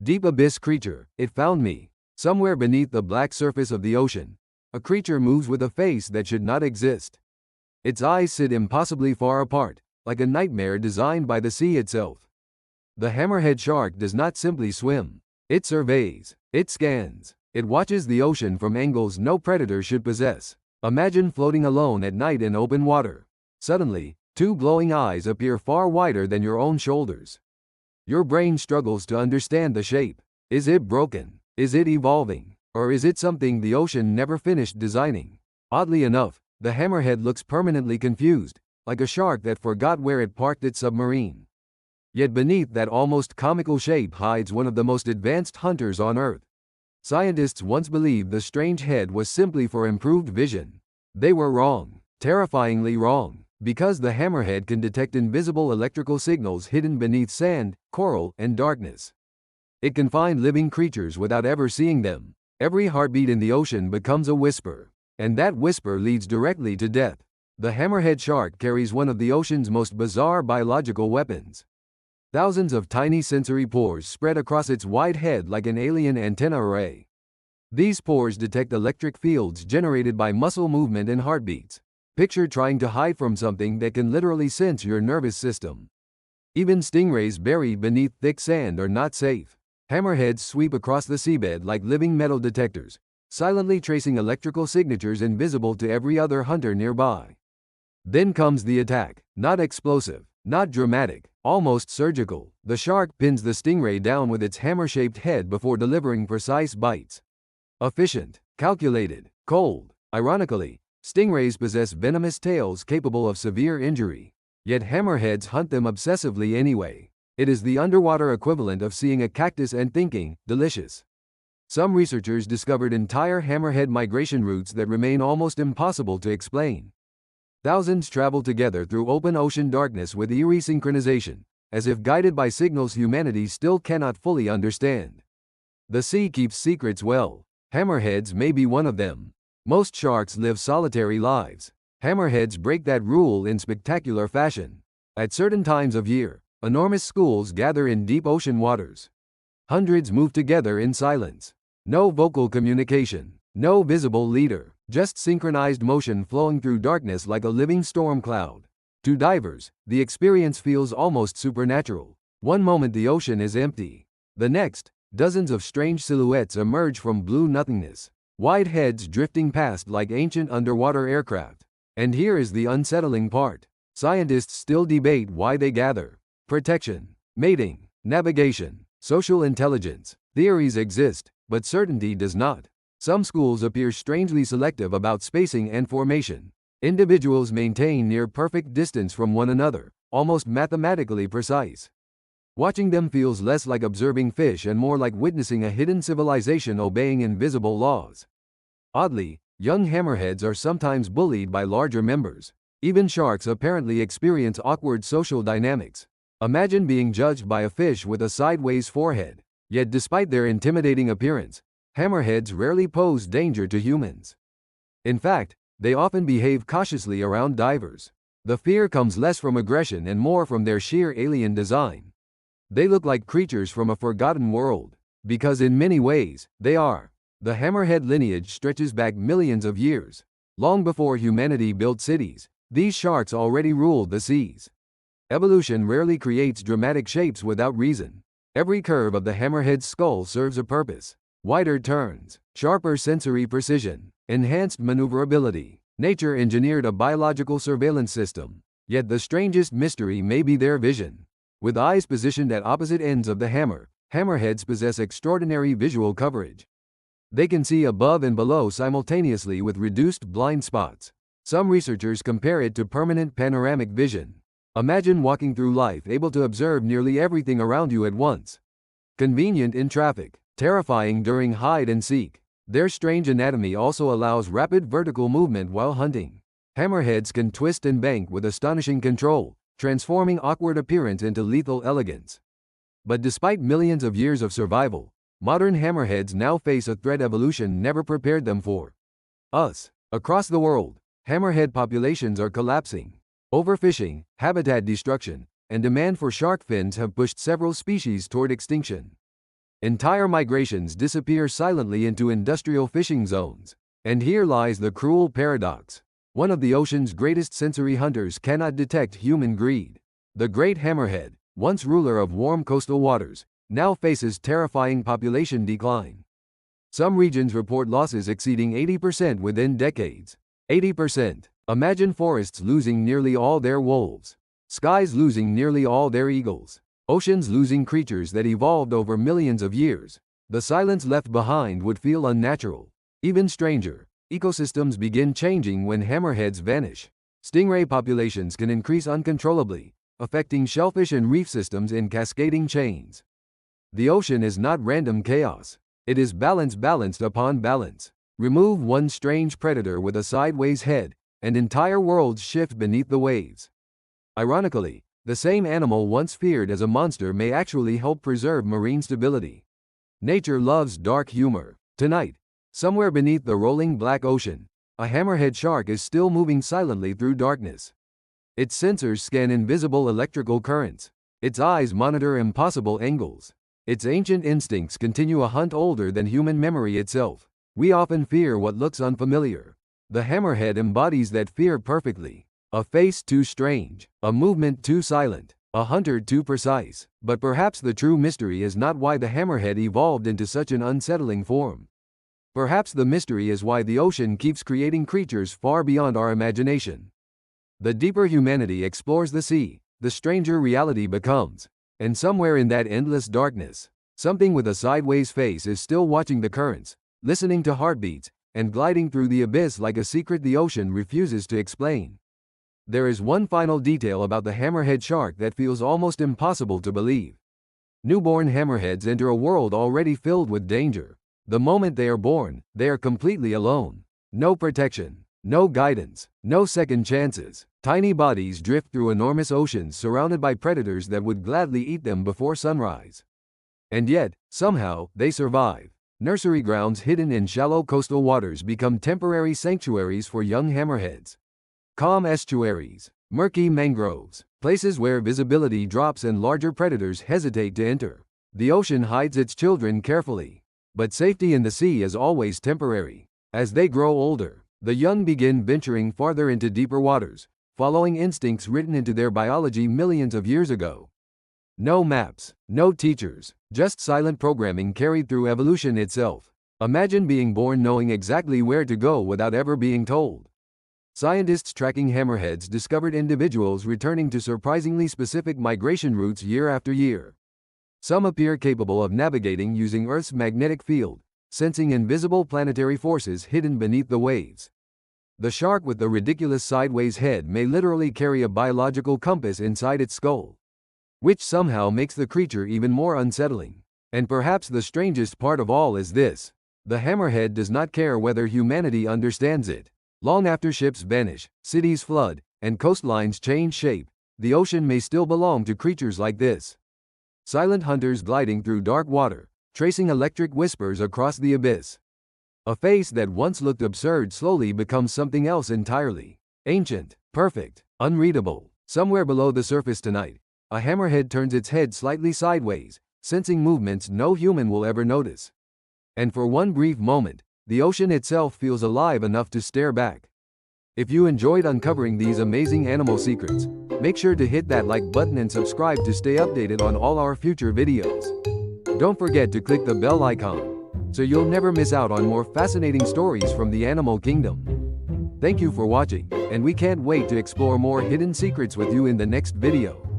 Deep abyss creature, it found me. Somewhere beneath the black surface of the ocean, a creature moves with a face that should not exist. Its eyes sit impossibly far apart, like a nightmare designed by the sea itself. The hammerhead shark does not simply swim. It surveys, it scans, it watches the ocean from angles no predator should possess. Imagine floating alone at night in open water. Suddenly, two glowing eyes appear far wider than your own shoulders. Your brain struggles to understand the shape. Is it broken? Is it evolving? Or is it something the ocean never finished designing? Oddly enough, the hammerhead looks permanently confused, like a shark that forgot where it parked its submarine. Yet beneath that almost comical shape hides one of the most advanced hunters on Earth. Scientists once believed the strange head was simply for improved vision. They were wrong, terrifyingly wrong, because the hammerhead can detect invisible electrical signals hidden beneath sand, coral, and darkness. It can find living creatures without ever seeing them. Every heartbeat in the ocean becomes a whisper, and that whisper leads directly to death. The hammerhead shark carries one of the ocean's most bizarre biological weapons. Thousands of tiny sensory pores spread across its wide head like an alien antenna array. These pores detect electric fields generated by muscle movement and heartbeats. Picture trying to hide from something that can literally sense your nervous system. Even stingrays buried beneath thick sand are not safe. Hammerheads sweep across the seabed like living metal detectors, silently tracing electrical signatures invisible to every other hunter nearby. Then comes the attack, not explosive, not dramatic, almost surgical. The shark pins the stingray down with its hammer-shaped head before delivering precise bites. Efficient, calculated, cold. Ironically, stingrays possess venomous tails capable of severe injury. Yet hammerheads hunt them obsessively anyway. It is the underwater equivalent of seeing a cactus and thinking, delicious. Some researchers discovered entire hammerhead migration routes that remain almost impossible to explain. Thousands travel together through open ocean darkness with eerie synchronization, as if guided by signals humanity still cannot fully understand. The sea keeps secrets well. Hammerheads may be one of them. Most sharks live solitary lives. Hammerheads break that rule in spectacular fashion. At certain times of year, enormous schools gather in deep ocean waters. Hundreds move together in silence. No vocal communication, no visible leader. Just synchronized motion flowing through darkness like a living storm cloud. To divers, the experience feels almost supernatural. One moment the ocean is empty. The next, dozens of strange silhouettes emerge from blue nothingness. Wide heads drifting past like ancient underwater aircraft. And here is the unsettling part. Scientists still debate why they gather. Protection, mating, navigation, social intelligence. Theories exist, but certainty does not. Some schools appear strangely selective about spacing and formation. Individuals maintain near-perfect distance from one another, almost mathematically precise. Watching them feels less like observing fish and more like witnessing a hidden civilization obeying invisible laws. Oddly, young hammerheads are sometimes bullied by larger members. Even sharks apparently experience awkward social dynamics. Imagine being judged by a fish with a sideways forehead. Yet despite their intimidating appearance, hammerheads rarely pose danger to humans. In fact, they often behave cautiously around divers. The fear comes less from aggression and more from their sheer alien design. They look like creatures from a forgotten world, because in many ways, they are. The hammerhead lineage stretches back millions of years. Long before humanity built cities, these sharks already ruled the seas. Evolution rarely creates dramatic shapes without reason. Every curve of the hammerhead's skull serves a purpose. Wider turns, sharper sensory precision, enhanced maneuverability. Nature engineered a biological surveillance system. Yet the strangest mystery may be their vision. With eyes positioned at opposite ends of the hammerheads possess extraordinary visual coverage. They can see above and below simultaneously with reduced blind spots. Some researchers compare it to permanent panoramic vision. Imagine walking through life able to observe nearly everything around you at once. Convenient in traffic. Terrifying during hide and seek. Their strange anatomy also allows rapid vertical movement while hunting. Hammerheads can twist and bank with astonishing control, transforming awkward appearance into lethal elegance. But despite millions of years of survival, modern hammerheads now face a threat evolution never prepared them for. Across the world, hammerhead populations are collapsing. Overfishing, habitat destruction, and demand for shark fins have pushed several species toward extinction. Entire migrations disappear silently into industrial fishing zones. And here lies the cruel paradox. One of the ocean's greatest sensory hunters cannot detect human greed. The great hammerhead, once ruler of warm coastal waters, now faces terrifying population decline. Some regions report losses exceeding 80% within decades. 80%. Imagine forests losing nearly all their wolves, skies losing nearly all their eagles, oceans losing creatures that evolved over millions of years. The silence left behind would feel unnatural. Even stranger, ecosystems begin changing when hammerheads vanish. Stingray populations can increase uncontrollably, affecting shellfish and reef systems in cascading chains. The ocean is not random chaos. It is balance balanced upon balance. Remove one strange predator with a sideways head, and entire worlds shift beneath the waves. Ironically, the same animal once feared as a monster may actually help preserve marine stability. Nature loves dark humor. Tonight, somewhere beneath the rolling black ocean, a hammerhead shark is still moving silently through darkness. Its sensors scan invisible electrical currents. Its eyes monitor impossible angles. Its ancient instincts continue a hunt older than human memory itself. We often fear what looks unfamiliar. The hammerhead embodies that fear perfectly. A face too strange, a movement too silent, a hunter too precise. But perhaps the true mystery is not why the hammerhead evolved into such an unsettling form. Perhaps the mystery is why the ocean keeps creating creatures far beyond our imagination. The deeper humanity explores the sea, the stranger reality becomes. And somewhere in that endless darkness, something with a sideways face is still watching the currents, listening to heartbeats, and gliding through the abyss like a secret the ocean refuses to explain. There is one final detail about the hammerhead shark that feels almost impossible to believe. Newborn hammerheads enter a world already filled with danger. The moment they are born, they are completely alone. No protection, no guidance, no second chances. Tiny bodies drift through enormous oceans surrounded by predators that would gladly eat them before sunrise. And yet, somehow, they survive. Nursery grounds hidden in shallow coastal waters become temporary sanctuaries for young hammerheads. Calm estuaries, murky mangroves, places where visibility drops and larger predators hesitate to enter. The ocean hides its children carefully. But safety in the sea is always temporary. As they grow older, the young begin venturing farther into deeper waters, following instincts written into their biology millions of years ago. No maps, no teachers, just silent programming carried through evolution itself. Imagine being born knowing exactly where to go without ever being told. Scientists tracking hammerheads discovered individuals returning to surprisingly specific migration routes year after year. Some appear capable of navigating using Earth's magnetic field, sensing invisible planetary forces hidden beneath the waves. The shark with the ridiculous sideways head may literally carry a biological compass inside its skull, which somehow makes the creature even more unsettling. And perhaps the strangest part of all is this: the hammerhead does not care whether humanity understands it. Long after ships vanish, cities flood, and coastlines change shape, the ocean may still belong to creatures like this. Silent hunters gliding through dark water, tracing electric whispers across the abyss. A face that once looked absurd slowly becomes something else entirely. Ancient, perfect, unreadable. Somewhere below the surface tonight, a hammerhead turns its head slightly sideways, sensing movements no human will ever notice. And for one brief moment, the ocean itself feels alive enough to stare back. If you enjoyed uncovering these amazing animal secrets, make sure to hit that like button and subscribe to stay updated on all our future videos. Don't forget to click the bell icon, so you'll never miss out on more fascinating stories from the animal kingdom. Thank you for watching, and we can't wait to explore more hidden secrets with you in the next video.